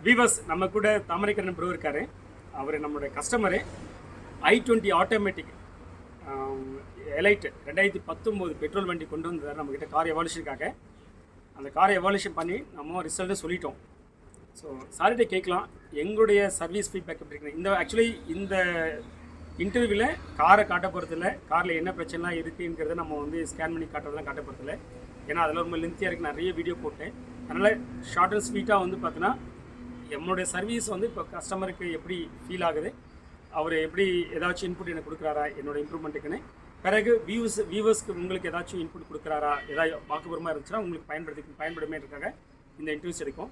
Viewers நம்ம கூட Thamaraikannan bro இருக்காரு. அவர் நம்மளுடைய customer. i20 automatic elite 2019 petrol வண்டி கொண்டு வந்தார் நம்மக்கிட்ட கார் எவால்யூஷனுக்காக. அந்த காரை எவால்யூஷன் பண்ணி நம்ம ரிசல்ட்டை சொல்லிட்டோம். ஸோ சார்கிட்ட கேட்கலாம் எங்களுடைய சர்வீஸ் ஃபீட்பேக் எப்படி இருக்குன்னு. ஆக்சுவலி இந்த இன்டர்வியூவில் காரை காட்ட போகிறதில்ல, காரில் என்ன பிரச்சனைலாம் இருக்குங்கிறத நம்ம வந்து ஸ்கேன் பண்ணி காட்டுறதுலாம் காட்ட போகிறதில்ல. ஏன்னா அதில் ரொம்ப லென்த்தியாக இருக்குது, நிறைய வீடியோ போட்டேன். அதனால் ஷார்ட் அண்ட் ஸ்வீட்டாக வந்து பார்த்தீங்கன்னா என்னுடைய சர்வீஸ் வந்து இப்போ கஸ்டமருக்கு எப்படி ஃபீல் ஆகுது, அவர் எப்படி ஏதாச்சும் இன்புட் எனக்கு கொடுக்குறாரா என்னோட இம்ப்ரூவ்மெண்ட்டுக்குன்னு, பிறகு வியூவர்ஸ்க்கு உங்களுக்கு ஏதாச்சும் இன்புட் கொடுக்குறாரா, ஏதாவது வாக்குபூர்வமாக இருந்துச்சுன்னா உங்களுக்கு பயன்படுமே இருக்காங்க இந்த இன்டர்வியூஸ் எடுக்கும்.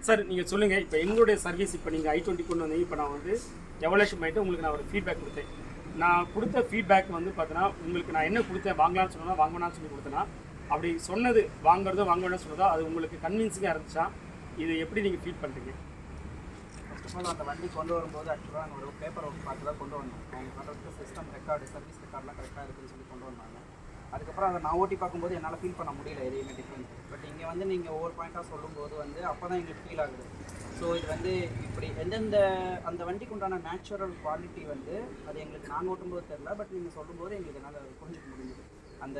சார் நீங்கள் சொல்லுங்கள், இப்போ எங்களுடைய சர்வீஸ் இப்போ நீங்கள் i20 கொண்டு வந்தீங்க. இப்போ நான் வந்து எவல்யூஷன் பண்ணிட்டு உங்களுக்கு நான் ஒரு ஃபீட்பேக் கொடுத்தேன். நான் கொடுத்த ஃபீட்பேக் வந்து பார்த்தீங்கன்னா உங்களுக்கு நான் என்ன கொடுத்தேன், வாங்கலாம்னு சொன்னதா வாங்கலாம்னு சொல்லி கொடுத்தேன்னா, அப்படி சொன்னது வாங்குறதோ வாங்க வேணும்னு சொன்னதோ அது உங்களுக்கு கன்வின்சிங்காக இருந்துச்சா, இது எப்படி நீங்கள் ஃபீல் பண்ணுறீங்க? ஃபர்ஸ்ட் ஆஃப் ஆல் அந்த வண்டி கொண்டு வரும்போது ஆக்சுவலாக நாங்கள் ஒரு பேப்பர் ஒர்க் பார்த்து தான் கொண்டு வந்தோம். அவங்க பண்ணுறதுக்கு சிஸ்டம் ரெக்கார்டு, சர்வீஸ் ரெக்கார்ட்லாம் கரெக்டாக இருக்குன்னு சொல்லி கொண்டு வந்தாங்க. அதுக்கப்புறம் அதை நான் ஓட்டி பார்க்கும்போது என்னால் ஃபீல் பண்ண முடியல எதையுமே டிஃப்ரெண்ட். பட் இங்கே வந்து நீங்கள் ஒவ்வொரு பாயிண்ட்டாக சொல்லும்போது வந்து அப்போ தான் எங்களுக்கு ஃபீல் ஆகுது. ஸோ இது வந்து இப்படி எந்தெந்த அந்த வண்டிக்கு உண்டான நேச்சுரல் குவாலிட்டி வந்து அது எங்களுக்கு நாங்கள் ஓட்டும்போது தெரில, பட் நீங்கள் சொல்லும்போது எங்களுக்கு என்னால் புரிஞ்சுக்க முடியுது. அந்த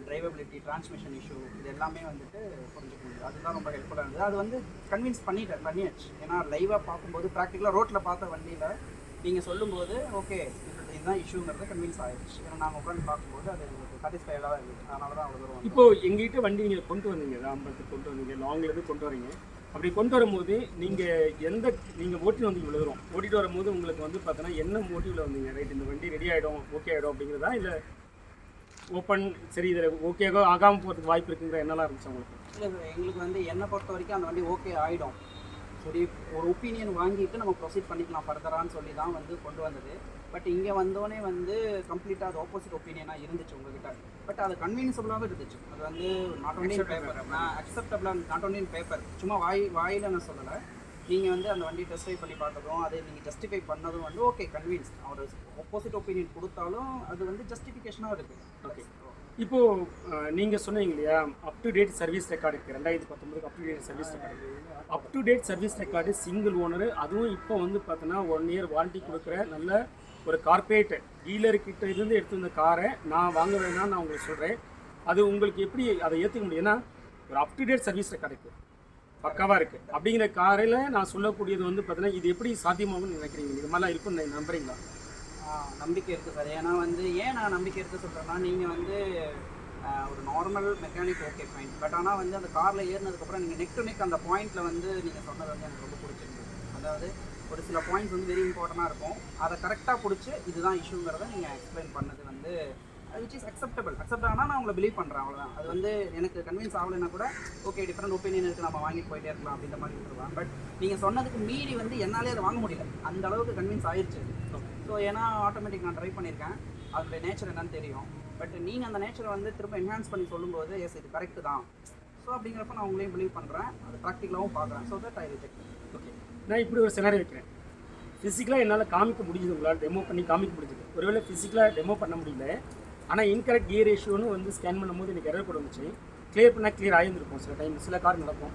டிரைவபிலிட்டி, டிரான்ஸ்மிஷன் இஷ்யூ, இது எல்லாமே வந்துட்டு புரிஞ்சுக்க முடியுது. அதுதான் ரொம்ப ஹெல்ப்ஃபுல்லாக இருந்தது. அது வந்து கன்வின்ஸ் பண்ணியாச்சு. ஏன்னா லைவாக பார்க்கும்போது ப்ராக்டிக்கலாக ரோட்டில் பார்த்த வண்டியில் நீங்கள் சொல்லும்போது ஓகே இதுதான் இஷ்யூங்கிறது கன்வின்ஸ் ஆகிடுச்சு. ஏன்னா நாங்கள் உட்காந்து பார்க்கும்போது அது எங்களுக்கு சாட்டிஸ்ஃபைடாக இருக்குது. அதனால தான் அவ்வளோ தூரம். இப்போது எங்ககிட்ட வண்டி நீங்கள் கொண்டு வந்தீங்க, ராம்பரத்துக்கு கொண்டு வந்தீங்க, லாங்லேருந்து கொண்டு வரீங்க. அப்படி கொண்டு வரும்போது நீங்கள் ஓட்டி வந்து இவ்வளோ தூரம் ஓட்டிகிட்டு வரும்போது உங்களுக்கு வந்து பார்த்தோன்னா என்ன மோட்டிவில் வந்தீங்க? ரைட், இந்த வண்டி ரெடி ஆகிடும், ஓகே ஆகிடும் அப்படிங்கிறதா, இல்லை ஓப்பன் சரி இதில் ஓகேவோ ஆகாமல் போகிறதுக்கு வாய்ப்பு இருக்குங்கிற என்னெல்லாம் இருந்துச்சு உங்களுக்கு? இல்லை, எங்களுக்கு வந்து என்னை பொறுத்த வரைக்கும் அந்த வண்டி ஓகே ஆகிடும், சரி ஒரு ஒப்பீனியன் வாங்கிட்டு நம்ம ப்ரொசீட் பண்ணிக்கலாம் ஃபர்தரான்னு சொல்லி தான் வந்து கொண்டு வந்தது. பட் இங்கே வந்தோடனே வந்து கம்ப்ளீட்டாக அது ஆப்போசிட் ஒப்பீனியனாக இருந்துச்சு உங்ககிட்ட. பட் அது கன்வீனியன்ஸபிளாகவும் இருந்துச்சு. அது வந்து நாட் ஒன்லி இன் பேப்பர், அக்செப்டபிளாக நாட் ஒன்லி இன் பேப்பர், சும்மா வாயில் நான் சொல்லலை. நீங்கள் வந்து அந்த வண்டி டெஸ்ட் ட்ரைவ் பண்ணி பார்த்ததும் அதை நீங்கள் ஜஸ்டிஃபை பண்ணதும் வந்து ஓகே கன்வின்ஸ். அவர் ஆப்போசிட் ஒப்பீனியன் கொடுத்தாலும் அது வந்து ஜஸ்டிஃபிகேஷனாக இருக்குது. ஓகே, இப்போது நீங்கள் சொன்னீங்க இல்லையா, அப் டு டேட் சர்வீஸ் ரெக்கார்டு இருக்குது 2019 up to date service record. Up to date service record single owner, அதுவும் இப்போ வந்து பார்த்தோன்னா 1 இயர் வாரண்டி கொடுக்குற நல்ல ஒரு கார்பரேட் டீலர்கிட்ட இருந்து எடுத்து வந்த காரை நான் வாங்க வேணாம்னு நான் உங்களுக்கு சொல்கிறேன். அது உங்களுக்கு எப்படி அதை ஏற்றுக்க முடியும்? ஏன்னா ஒரு அப் டு டேட் சர்வீஸ் ரெக்கார்டு இருக்குது, பக்காவாக இருக்குது. அப்படிங்கிற காரில் நான் சொல்லக்கூடியது வந்து பார்த்தீங்கன்னா இது எப்படி சாத்தியமாகும்னு நினைக்கிறீங்க? இது மாதிரிலாம் இருக்குன்னு நம்புறீங்களா? நம்பிக்கை இருக்குது சார். ஏன்னா வந்து ஏன் நான் நம்பிக்கை இருக்குது சொல்கிறேன்னா, நீங்கள் வந்து ஒரு normal mechanic okay fine, but ஆனால் வந்து அந்த காரில் ஏறினதுக்கப்புறம் நீங்கள் நெக் டு நெக் அந்த பாயிண்ட்டில் வந்து நீங்கள் சொன்னது வந்து எனக்கு ரொம்ப பிடிச்சிருந்தது. அதாவது ஒரு சில பாயிண்ட்ஸ் வந்து வெரி இம்பார்ட்டண்ட்டாக இருக்கும், அதை கரெக்டாக பிடிச்சி இதுதான் இஷ்யூங்கிறத நீங்கள் எக்ஸ்பிளைன் பண்ணது வந்து விச் இஸ் அக்செப்டபிள். அக்செப்ட் ஆனால் நான் உங்களை பிலீவ் பண்ணுறேன், அவ்வளோதான். அது வந்து எனக்கு கன்வின்ஸ் ஆகலைன்னா கூட ஓகே டிஃப்ரெண்ட் ஒப்பீனியன் இருக்குது, நம்ம வாங்கிட்டு போயிட்டே இருக்கலாம் அப்படின்ற மாதிரி விட்டுருலாம். பட் நீங்கள் சொன்னதுக்கு மீறி வந்து என்னாலே அதை வாங்க முடியல, அந்த அளவுக்கு கன்வின்ஸ் ஆயிடுச்சு. ஸோ ஏன்னா ஆட்டோமேட்டிக் நான் ட்ரை பண்ணியிருக்கேன், அதோடைய நேச்சர் என்னன்னு தெரியும். பட் நீங்கள் அந்த நேச்சரை வந்து திரும்ப என்ஹான்ஸ் பண்ணி சொல்லும்போது எஸ் இது கரெக்டு தான். ஸோ அப்படிங்கிறப்ப நான் உங்களையும் பிலீவ் பண்ணுறேன், அது ப்ராக்டிக்கலாகவும் பார்க்குறேன். So that I reject. Okay, நான் இப்படி ஒரு சினாரி வைக்கிறேன். ஃபிசிக்கலாக என்னால் காமிக்க முடியுது, உங்களால் டெமோ பண்ணி காமிக்க முடியுது. ஒருவேளை ஃபிசிக்கலாக டெமோ பண்ண முடியல, ஆனால் இன்கரெக்ட் கியர் ரேஷியோன்னு வந்து ஸ்கேன் பண்ணும்போது எனக்கு எரர் கூட வந்துச்சு. கிளியர் பண்ணால் கிளியர் ஆகியிருந்திருக்கும். சில டைம் சில கார் நடக்கும்.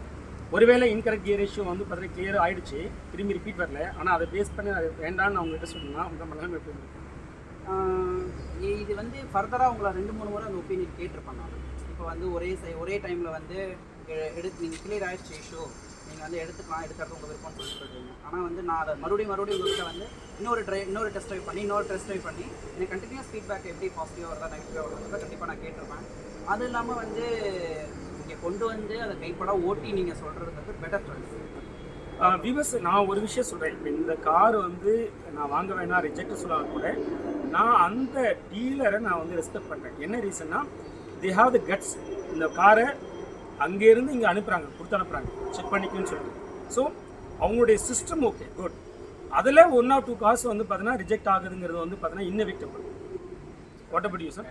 ஒருவேளை இன்கரெக்ட் கியர் ரேஷியோ வந்து பார்த்தீங்கன்னா கிளியர் ஆகிடுச்சு, திரும்பி ரிப்பீட் வரல, ஆனால் அதை பேஸ் பண்ணி அது வேண்டான்னு நான் உங்கள்கிட்ட சொன்னால் உங்கள் மனநிலை எப்படி இருக்கும்? இது வந்து ஃபர்தராக உங்களை 2-3 முறை அந்த ஒப்பீனியன் கேட்டிருப்பாங்க. இப்போ வந்து ஒரே டைமில் வந்து நீங்கள் கிளியர் ஆகிடுச்சு இஷ்யூ, நீங்கள் வந்து எடுத்துக்கலாம், எடுக்கிறது உங்கள் விருப்பம்னு சொல்லிட்டு. ஆனால் வந்து நான் அதை மறுபடியும் உங்கள்கிட்ட வந்து இன்னொரு டெஸ்ட் ட்ரைவ் பண்ணி எனக்கு கண்டினியூஸ் ஃபீட்பேக் எப்படி பாசிட்டிவாக வருதா நெகட்டிவாக வருதா கண்டிப்பாக நான் கேட்டிருப்பேன். அது இல்லாமல் வந்து இங்கே கொண்டு வந்து அதை கைப்படாக ஓட்டி நீங்கள் சொல்கிறது வந்து பெட்டர் சாய்ஸ். விவஸ், நான் ஒரு விஷயம் சொல்கிறேன். இப்போ இந்த கார் வந்து நான் வாங்க வேணாம் ரிஜெக்ட் சொல்லாமல் கூட நான் அந்த டீலரை நான் வந்து ரெஸ்பெக்ட் பண்ணுறேன். என்ன ரீசன்னா, தே ஹாவ் த கட்ஸ். இந்த காரை அங்கேருந்து இங்கே கொடுத்து செக் பண்ணிக்கணும்னு சொல்லிட்டு. ஸோ அவங்களுடைய சிஸ்டம் ஓகே குட். அதில் 1 or 2 காசு வந்து பார்த்தீங்கன்னா ரிஜெக்ட் ஆகுதுங்கிறது வந்து பார்த்தீங்கன்னா inevitable. What about you sir?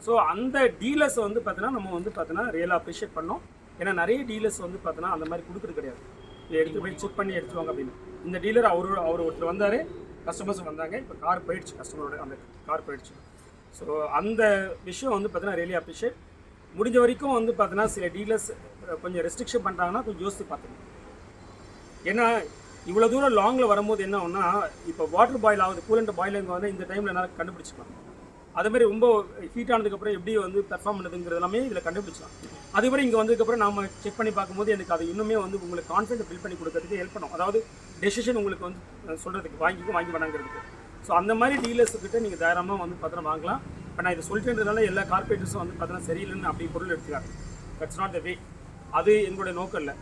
So அந்த டீலர்ஸை வந்து பார்த்தீங்கன்னா நம்ம வந்து பார்த்தீங்கன்னா ரியலாக அப்ரிஷியேட் பண்ணோம். ஏன்னா நிறைய டீலர்ஸ் வந்து பார்த்தீங்கன்னா அந்த மாதிரி கொடுக்குறது கிடையாது, எடுத்து போய் செக் பண்ணி எடுத்துவாங்க அப்படின்னு. இந்த டீலர் அவர் ஒருத்தர் வந்தார், கஸ்டமர்ஸ் வந்தாங்க, இப்போ கார் போயிடுச்சு, கஸ்டமரோட அந்த கார் போயிடுச்சு. ஸோ அந்த விஷயம் வந்து பார்த்தீங்கன்னா ரியலி அப்ரிஷியேட். முடிஞ்ச வரைக்கும் வந்து பார்த்தீங்கன்னா சில டீலர்ஸ் கொஞ்சம் ரெஸ்ட்ரிக்ஷன் பண்ணுறாங்கன்னா கொஞ்சம் யோசித்து பார்த்துக்கணும். ஏன்னா இவ்வளோ தூரம் லாங்கில் வரும்போது என்ன ஆகும்னா இப்போ வாட்டர் பாயில் ஆகுது, கூலண்ட் பாயிலிங் வந்து இந்த டைமில் என்னால் கண்டுபிடிச்சிக்கலாம். அதேமாதிரி ரொம்ப ஹீட் ஆனதுக்கப்புறம் எப்படி வந்து பெர்ஃபார்ம் பண்ணுதுங்கிறது எல்லாமே இதில் கண்டுபிடிச்சலாம். அதுவரை இங்கே வந்ததுக்கப்புறம் நம்ம செக் பண்ணி பார்க்கும்போது எனக்கு அது இன்னுமே வந்து உங்களுக்கு கான்ஃபிடென்ட் பில்ட் பண்ணி கொடுக்கறதுக்கு ஹெல்ப் பண்ணும். அதாவது டெசிஷன் உங்களுக்கு வந்து சொல்கிறதுக்கு வாங்கி வேணாங்கிறதுக்கு. ஸோ அந்த மாதிரி டீலர்ஸ்கிட்ட நீங்கள் தாராளமாக வந்து பார்த்தீங்கன்னா வாங்கலாம். இப்போ நான் இதை சொல்லிட்டுன்றதுனால எல்லா கார்பரேட்டர்ஸும் வந்து பார்த்தீங்கன்னா சரியில்லைன்னு அப்படி பொருள் எடுத்துக்காரு. தட்ஸ் நாட் த வே. அது எங்களுடைய நோக்கம் இல்லை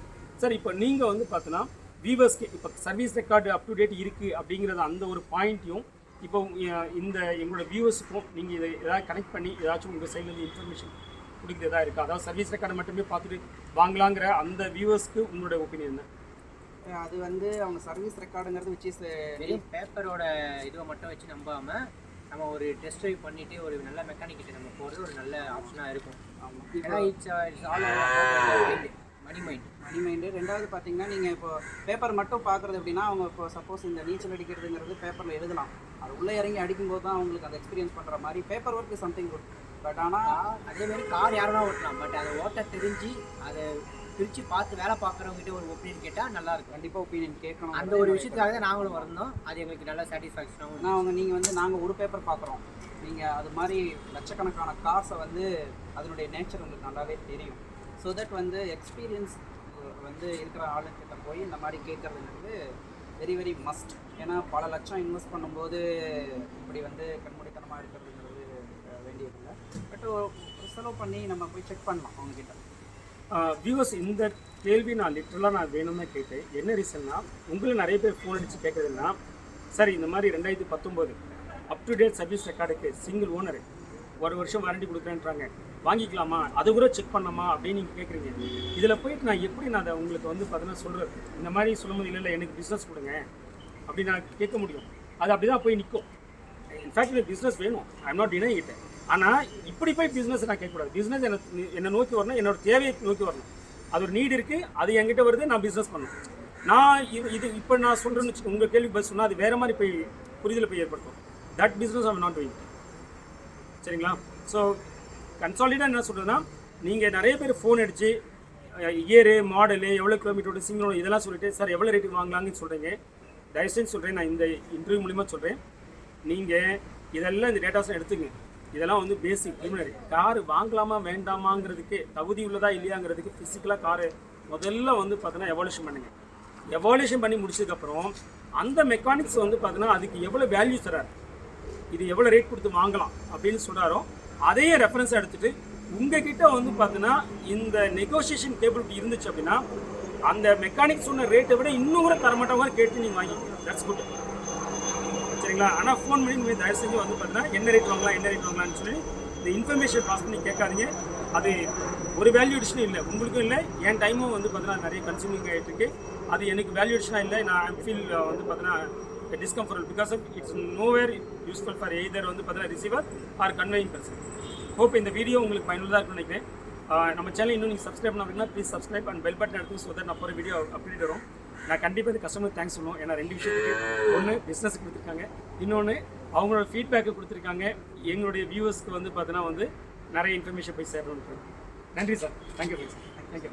சார். இப்போ நீங்கள் வந்து பார்த்தீங்கன்னா வியூவர்ஸ்க்கு இப்போ service record up to date இருக்குது அப்படிங்கிறது அந்த ஒரு பாயிண்ட்டையும் இப்போ இந்த எங்களோட வியூவர்ஸுக்கும் நீங்கள் இதை ஏதாவது கனெக்ட் பண்ணி ஏதாச்சும் உங்கள் சைட்லேருந்து இன்ஃபர்மேஷன் கொடுக்குறது எதாவது இருக்குது? அதாவது சர்வீஸ் ரெக்கார்டை மட்டுமே பார்த்துட்டு வாங்கலாங்கிற அந்த வியூவர்ஸ்க்கு உங்களோட ஒப்பீனியன் என்ன? அது வந்து அவங்க சர்வீஸ் ரெக்கார்டுங்கிறது விச் இஸ் வெறும் பேப்பரோட இதுவை மட்டும் வச்சு நம்பாமல் நம்ம ஒரு டெஸ்ட் ட்ரைவ் பண்ணிவிட்டு ஒரு நல்ல மெக்கானிக் கிட்ட நம்ம போகிறது ஒரு நல்ல ஆப்ஷனாக இருக்கும். ஏன்னா இட்ஸ் ஆல் மணி மைண்டு. ரெண்டாவது பார்த்தீங்கன்னா நீங்கள் இப்போ பேப்பர் மட்டும் பார்க்குறது அப்படின்னா அவங்க இப்போ சப்போஸ் இந்த நீச்சல் அடிக்கிறதுங்கிறது பேப்பரில் எழுதலாம். அது உள்ளே இறங்கி அடிக்கும்போது தான் அவங்களுக்கு அந்த எக்ஸ்பீரியன்ஸ் பண்ணுற மாதிரி paper work is something good. But ஆனால் அதேமாதிரி கார் யாருன்னா ஓட்டலாம். பட் அதை ஓட்ட தெரிஞ்சு அதை பிரித்து பார்த்து வேலை பார்க்குறவங்ககிட்ட ஒரு ஒப்பீனியன் கேட்டால் நல்லாயிருக்கும். கண்டிப்பாக ஒப்பீனியன் கேட்கணும். அந்த ஒரு விஷயத்துக்காக தான் நாங்களும் வந்தோம். அது எங்களுக்கு நல்ல சாட்டிஸ்ஃபேக்ஷனாகவும். நான் நீங்கள் வந்து நாங்கள் ஒரு பேப்பர் பார்க்குறோம், நீங்கள் அது மாதிரி லட்சக்கணக்கான காசை வந்து அதனுடைய நேச்சர் உங்களுக்கு நல்லாவே தெரியும். ஸோ தட் வந்து எக்ஸ்பீரியன்ஸ் வந்து இருக்கிற ஆளுங்கிட்ட போய் இந்த மாதிரி கேட்குறதுங்கிறது வெரி வெரி மஸ்ட். ஏன்னா பல லட்சம் இன்வெஸ்ட் பண்ணும்போது இப்படி வந்து கண்மூடித்தனமாக இருக்கிறதுங்கிறது வேண்டியதில்லை. பட் ஒரு செலவு பண்ணி நம்ம போய் செக் பண்ணலாம் அவங்கக்கிட்ட. வியூவர்ஸ், இந்த கேள்வி நான் லிட்டரலாக வேணும்னு கேட்டேன். என்ன ரீசன்னா, உங்களை நிறைய பேர் ஃபோன் அடித்து கேட்குறதுன்னா, சார் இந்த மாதிரி 2019 அப் டு டேட் சர்வீஸ் ரெக்கார்டுக்கு சிங்கிள் ஓனர் 1 வருஷம் வாரண்டி கொடுக்குறேன்றாங்க, வாங்கிக்கலாமா, அது கூட செக் பண்ணலாமா அப்படின்னு நீங்கள் கேட்குறீங்க. இதில் போயிட்டு நான் எப்படி நான் அதை உங்களுக்கு வந்து பார்த்தீங்கன்னா சொல்கிறது, இந்த மாதிரி சொல்லும்போது இல்லை எனக்கு பிஸ்னஸ் கொடுங்க அப்படி நான் கேட்க முடியும். அது அப்படி தான் போய் நிற்கும். இன்ஃபேக்ட் எனக்கு பிஸ்னஸ் வேணும், I am not deny it. ஆனால் இப்படி போய் பிஸ்னஸ் நான் கேட்கக்கூடாது. பிஸ்னஸ் என்னை நோக்கி வரணும், என்னோட தேவையை நோக்கி வரணும். அது ஒரு நீடு இருக்குது, அது என்கிட்ட வருது, நான் பிஸ்னஸ் பண்ணணும். நான் இது இப்போ நான் சொல்கிறேன்னு வச்சுக்கோங்க, உங்கள் கேள்வி பஸ் சொன்னால் அது வேறு மாதிரி போய் புரிதலை போய் ஏற்படுத்தும். That business I am not doing. சரிங்களா? ஸோ கன்சாலிடாக என்ன சொல்கிறதுன்னா, நீங்கள் நிறைய பேர் ஃபோன் அடித்து இயரு மாடலு எவ்வளோ கிலோமீட்டரோட சிங்கிளோட இதெல்லாம் சொல்லிவிட்டு சார் எவ்வளோ ரேட்டுக்கு வாங்கலாங்கன்னு சொல்கிறீங்க. தயவுசெய்து சொல்கிறேன், நான் இந்த இன்டர்வியூ மூலிமா சொல்கிறேன், நீங்கள் இதெல்லாம் இந்த டேட்டாஸை எடுத்துங்க. இதெல்லாம் வந்து பேசிக் ப்ரிலிமினரி. கார் வாங்கலாமா வேண்டாமாங்கிறதுக்கு, தகுதி உள்ளதா இல்லையாங்கிறதுக்கு ஃபிசிக்கலாக காரு முதல்ல வந்து பார்த்தீங்கன்னா எவாலுவேஷன் பண்ணுங்கள். எவாலுவேஷன் பண்ணி முடிச்சதுக்கப்புறம் அந்த மெக்கானிக்ஸ் வந்து பார்த்தீங்கன்னா அதுக்கு எவ்வளோ வேல்யூ தரார், இது எவ்வளோ ரேட் கொடுத்து வாங்கலாம் அப்படின்னு சொல்கிறாரோ அதையே ரெஃபரன்ஸ் எடுத்துகிட்டு உங்ககிட்ட வந்து பார்த்தீங்கன்னா இந்த நெகோசியேஷன் கேபிலிட்டி இருந்துச்சு அப்படின்னா அந்த மெக்கானிக் சொன்ன ரேட்டை விட இன்னும் கூட தரமாட்டவங்க கேட்டு நீங்கள் வாங்கிக்கலாம். That's good. சரிங்களா? ஆனால் ஃபோன் பண்ணி நீங்கள் தயவு செஞ்சு வந்து பார்த்தீங்கன்னா என்ன ரேட் வாங்கலாம்னு சொல்லி இந்த இன்ஃபர்மேஷன் பாஸ் பண்ணி கேட்காதீங்க. அது ஒரு வேல்யூ அடிஷனும் இல்லை, உங்களுக்கும் இல்லை, என் டைமும் வந்து பார்த்தீங்கன்னா நிறைய கன்சூமிங் ஆகிட்டு இருக்கு. அது எனக்கு வேல்யூ அடிஷனாக இல்லை. நான் ஃபீல் வந்து பார்த்தீங்கன்னா discomfortable because of it's nowhere useful for either வந்து பார்த்தீங்கன்னா receiver or conveying person. Hope இந்த வீடியோ உங்களுக்கு பயனுள்ளதாக இருக்கும்னு நினைக்கிறேன். நம்ம சேனல் இன்னும் நீங்கள் சப்ஸ்கிரைப் பண்ணாங்கன்னா please subscribe and bell button எடுத்து ஸோ தட் நான் போகிற வீடியோ அப்டேட் வரும். நான் கண்டிப்பாக இந்த கஸ்டமர் தேங்க்ஸ் சொல்லுவோம். ஏன்னா 2 விஷயத்துக்கு, ஒன்று பிஸ்னஸ் கொடுத்துருக்காங்க, இன்னொன்று அவங்களோட ஃபீட்பேக்கை கொடுத்துருக்காங்க. எங்களுடைய வியூவர்ஸ்க்கு வந்து பார்த்தீங்கன்னா வந்து நிறைய இன்ஃபர்மேஷன் போய் சேரணும்னு. நன்றி சார். Thank you sir. தேங்க்யூ.